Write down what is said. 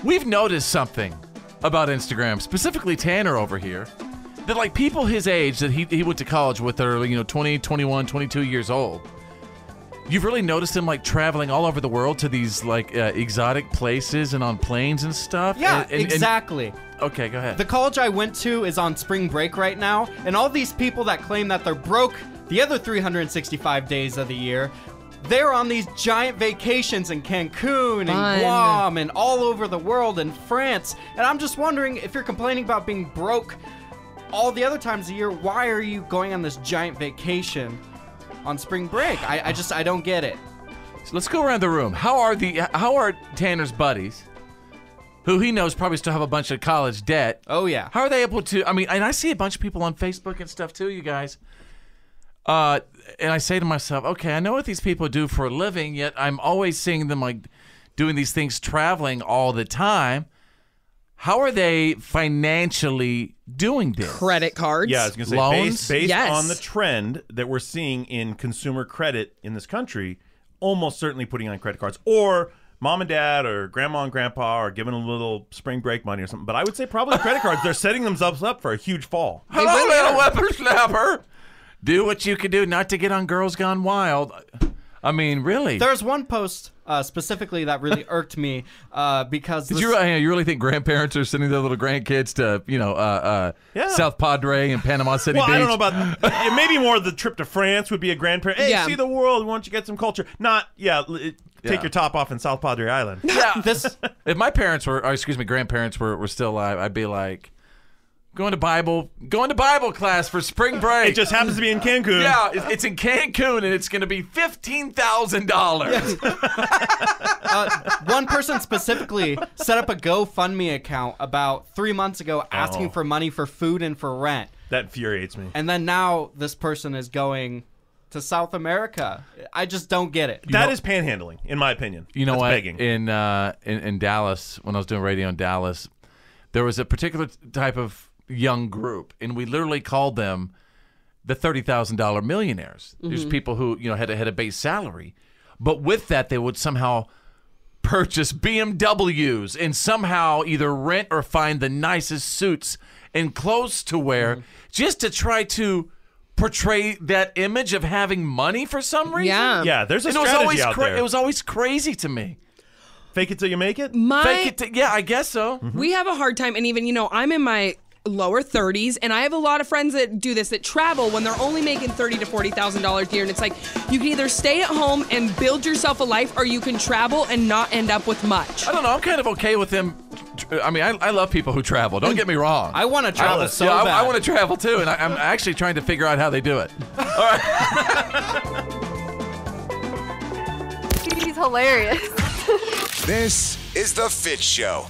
We've noticed something about Instagram, specifically Tanner over here, that like people his age that he went to college with are, 20, 21, 22 years old. You've really noticed him like traveling all over the world to these like exotic places and on planes and stuff? Yeah, exactly. Okay, go ahead. The college I went to is on spring break right now, and all these people that claim that they're broke the other 365 days of the year, they're on these giant vacations in Cancun and Guam and all over the world and France. And I'm just wondering, if you're complaining about being broke all the other times of the year, why are you going on this giant vacation on spring break? I don't get it. So let's go around the room. How are Tanner's buddies, who he knows probably still have a bunch of college debt? Oh yeah. How are they able to? I mean, and I see a bunch of people on Facebook and stuff too, you guys. And I say to myself, okay, I know what these people do for a living, yet I'm always seeing them like doing these things, traveling all the time. How are they financially doing this? Credit cards. Yeah, I was going to say, Loans? based Yes. on the trend that we're seeing in consumer credit in this country, almost certainly putting on credit cards. Or mom and dad or grandma and grandpa are giving a little spring break money or something. But I would say probably credit cards. They're setting themselves up for a huge fall. Hello, little whippersnapper. Do what you can do not to get on Girls Gone Wild. I mean, really. There's one post specifically that really irked me because Did you really think grandparents are sending their little grandkids to, South Padre and Panama City Well, Beach? I don't know about yeah, maybe more the trip to France would be a grandparent. Hey, Yeah. see the world. Why don't you get some culture? Not, take your top off in South Padre Island. Yeah. If my parents were, grandparents were still alive, I'd be like, going to Bible class for spring break. It just happens to be in Cancun. Yeah, it's in Cancun, and it's going to be $15,000. One person specifically set up a GoFundMe account about 3 months ago asking for money for food and for rent. That infuriates me. And then now this person is going to South America. I just don't get it. That is panhandling, in my opinion. You know That's what? Begging. In Dallas, when I was doing radio in Dallas, there was a particular type of young group, and we literally called them the $30,000 millionaires. There's people who had a base salary, but with that they would somehow purchase BMWs and somehow either rent or find the nicest suits and clothes to wear just to try to portray that image of having money for some reason. Yeah, there's a And strategy out there. It was always crazy to me. Fake it till you make it? Fake it yeah, I guess so. We have a hard time, and even, I'm in my lower 30s, and I have a lot of friends that do this, that travel when they're only making $30,000 to $40,000 a year, and it's like, you can either stay at home and build yourself a life, or you can travel and not end up with much. I don't know, I'm kind of okay with them. I mean, I love people who travel, don't get me wrong. I want to travel so bad. I want to travel too, and I'm actually trying to figure out how they do it. All right. He's hilarious. This is The Fit Show.